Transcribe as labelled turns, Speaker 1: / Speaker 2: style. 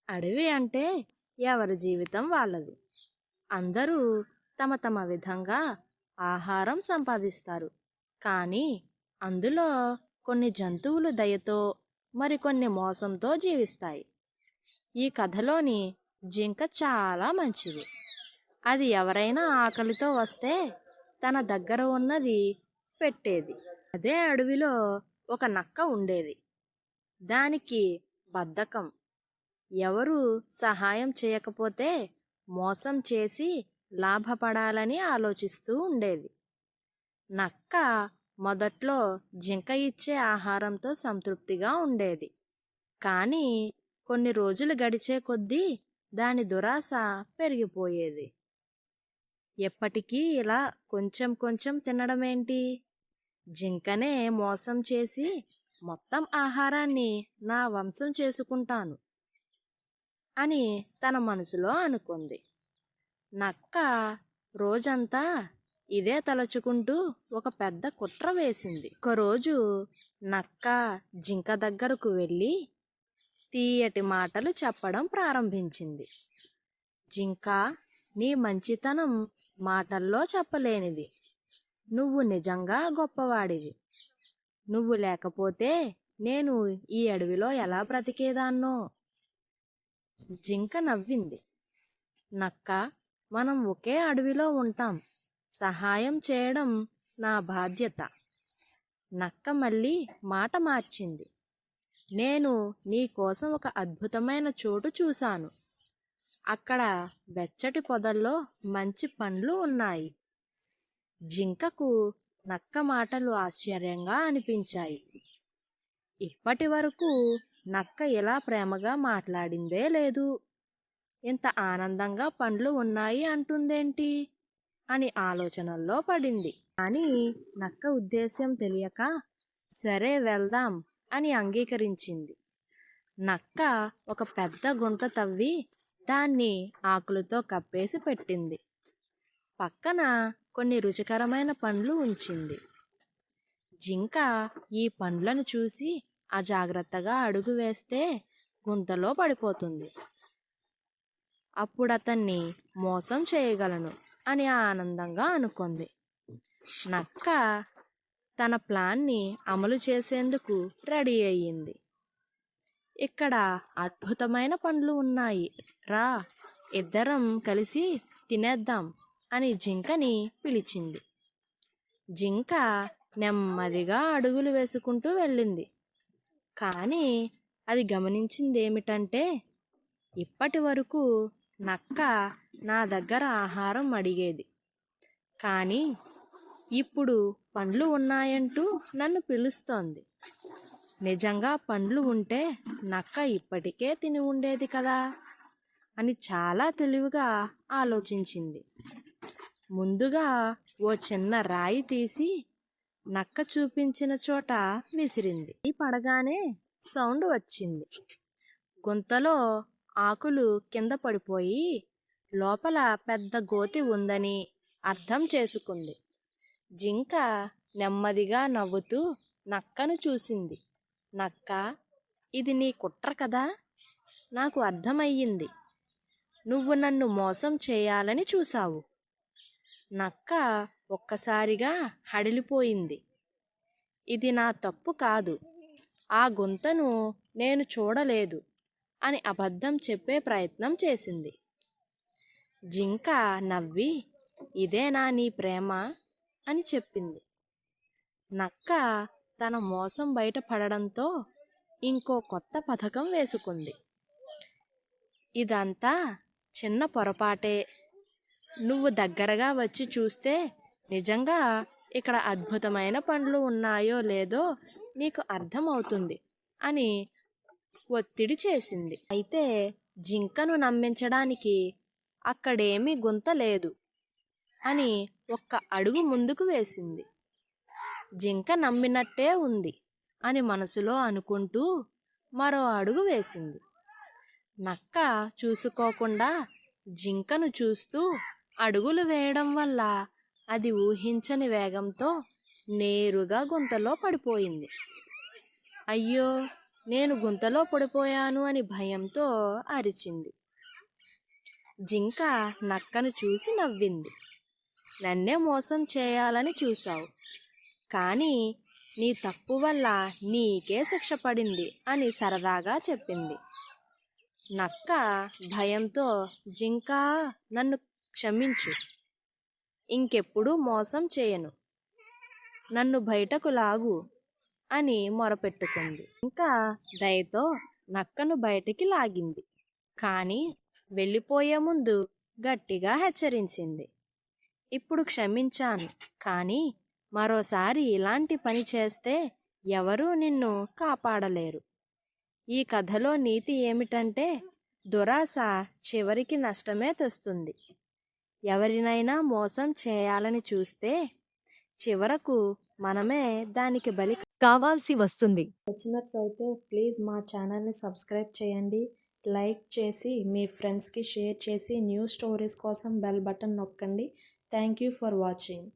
Speaker 1: అడవి అంటే ఎవరి జీవితం వాళ్ళది. అందరూ తమ తమ విధంగా ఆహారం సంపాదిస్తారు. కానీ అందులో కొన్ని జంతువులు దయతో, మరికొన్ని మోసంతో జీవిస్తాయి. ఈ కథలోని జింక చాలా మంచిది. అది ఎవరైనా ఆకలితో వస్తే తన దగ్గర ఉన్నది పెట్టేది. అదే అడవిలో ఒక నక్క ఉండేది. దానికి బద్ధకం. ఎవరు సహాయం చేయకపోతే మోసం చేసి లాభపడాలని ఆలోచిస్తూ ఉండేది. నక్క మొదట్లో జింక ఇచ్చే ఆహారంతో సంతృప్తిగా ఉండేది. కానీ కొన్ని రోజులు గడిచే కొద్దీ దాని దురాశ పెరిగిపోయేది. ఎప్పటికీ ఇలా కొంచెం కొంచెం తినడమేంటి? జింకనే మోసం చేసి మొత్తం ఆహారాన్ని నా వంశం చేసుకుంటాను అని తన మనసులో అనుకుంది. నక్క రోజంతా ఇదే తలచుకుంటూ ఒక పెద్ద కుట్ర వేసింది. ఒకరోజు నక్క జింక దగ్గరకు వెళ్ళి తీయటి మాటలు చెప్పడం ప్రారంభించింది. జింక, నీ మంచితనం మాటల్లో చెప్పలేనిది. నువ్వు నిజంగా గొప్పవాడివి. నువ్వు లేకపోతే నేను ఈ అడవిలో ఎలా బ్రతికేదాన్నో. జింక నవ్వింది. నక్క, మనం ఒకే అడవిలో ఉంటాం. సహాయం చేయడం నా బాధ్యత. నక్క మళ్ళీ మాట మార్చింది. నేను నీ కోసం ఒక అద్భుతమైన చోటు చూశాను. అక్కడ వెచ్చటి పొదల్లో మంచి పండ్లు ఉన్నాయి. జింకకు నక్క మాటలు ఆశ్చర్యంగా అనిపించాయి. ఇప్పటి వరకు నక్క ఇలా ప్రేమగా మాట్లాడిందే లేదు. ఇంత ఆనందంగా పండ్లు ఉన్నాయి అంటుందేంటి అని ఆలోచనల్లో పడింది. కానీ నక్క ఉద్దేశ్యం తెలియక సరే వెళ్దాం అని అంగీకరించింది. నక్క ఒక పెద్ద గుంత తవ్వి దాన్ని ఆకులతో కప్పేసి పెట్టింది. పక్కన కొన్ని రుచికరమైన పండ్లు ఉంచింది. జింక ఈ పండ్లను చూసి అజాగ్రత్తగా అడుగు వేస్తే గుంతలో పడిపోతుంది. అప్పుడతన్ని మోసం చేయగలను అని ఆనందంగా అనుకుంది. నక్క తన ప్లాన్ని అమలు చేసేందుకు రెడీ అయ్యింది. ఇక్కడ అద్భుతమైన పండ్లు ఉన్నాయి, రా ఇద్దరం కలిసి తినేద్దాం అని జింకని పిలిచింది. జింక నెమ్మదిగా అడుగులు వేసుకుంటూ వెళ్ళింది. కానీ అది గమనించిందేమిటంటే ఇప్పటి వరకు నక్క నా దగ్గర ఆహారం అడిగేది. కానీ ఇప్పుడు పండ్లు ఉన్నాయంటూ నన్ను పిలుస్తోంది. నిజంగా పండ్లు ఉంటే నక్క ఇప్పటికే తిని ఉండేది కదా అని చాలా తెలివిగా ఆలోచించింది. ముందుగా ఓ చిన్న రాయి తీసి నక్క చూపించిన చోట విసిరింది. ఈ పడగానే సౌండ్ వచ్చింది. గుంతలో ఆకులు కింద పడిపోయి లోపల పెద్ద గోతి ఉందని అర్థం చేసుకుంది. జింక నెమ్మదిగా నవ్వుతూ నక్కను చూసింది. నక్క, ఇది నీ కుట్ర కదా? నాకు అర్థమయ్యింది. నువ్వు నన్ను మోసం చేయాలని చూశావు. నక్క ఒక్కసారిగా హడిలిపోయింది. ఇది నా తప్పు కాదు. ఆ గుంతను నేను చూడలేదు అని అబద్ధం చెప్పే ప్రయత్నం చేసింది. జింక నవ్వి, ఇదేనా నీ ప్రేమ అని చెప్పింది. నక్క తన మోసం బయటపడడంతో ఇంకో కొత్త పథకం వేసుకుంది. ఇదంతా చిన్న పొరపాటే. నువ్వు దగ్గరగా వచ్చి చూస్తే నిజంగా ఇక్కడ అద్భుతమైన పండ్లు ఉన్నాయో లేదో నీకు అర్థమవుతుంది అని ఒత్తిడి చేసింది. అయితే జింకను నమ్మించడానికి అక్కడేమీ గుంత లేదు అని ఒక్క అడుగు ముందుకు వేసింది. జింక నమ్మినట్టే ఉంది అని మనసులో అనుకుంటూ మరో అడుగు వేసింది. నక్క చూసుకోకుండా జింకను చూస్తూ అడుగులు వేయడం వల్ల అది ఊహించని వేగంతో నేరుగా గుంతలో పడిపోయింది. అయ్యో, నేను గుంతలో పడిపోయాను అని భయంతో అరిచింది. జింక నక్కను చూసి నవ్వింది. నన్నే మోసం చేయాలని చూశావు, కానీ నీ తప్పు వల్ల నీకే శిక్ష పడింది అని సరదాగా చెప్పింది. నక్క భయంతో, జింకా, నన్ను క్షమించు, ఇంకెప్పుడూ మోసం చేయను, నన్ను బయటకు లాగు అని మొరపెట్టుకుంది. ఇంకా దయతో నక్కను బయటికి లాగింది. కానీ వెళ్ళిపోయే ముందు గట్టిగా హెచ్చరించింది. ఇప్పుడు క్షమించాను, కానీ మరోసారి ఇలాంటి పని చేస్తే ఎవరూ నిన్ను కాపాడలేరు. ఈ కథలో నీతి ఏమిటంటే, దురాశ చివరికి నష్టమే తెస్తుంది. ఎవరినైనా మోసం చేయాలని చూస్తే చివరకు మనమే దానికి బలి
Speaker 2: కావాల్సి వస్తుంది.
Speaker 1: వచ్చినట్లయితే ప్లీజ్ మా ఛానల్ని సబ్స్క్రైబ్ చేయండి, లైక్ చేసి మీ ఫ్రెండ్స్కి షేర్ చేసి న్యూ స్టోరీస్ కోసం బెల్ బటన్ నొక్కండి. Thank you for watching.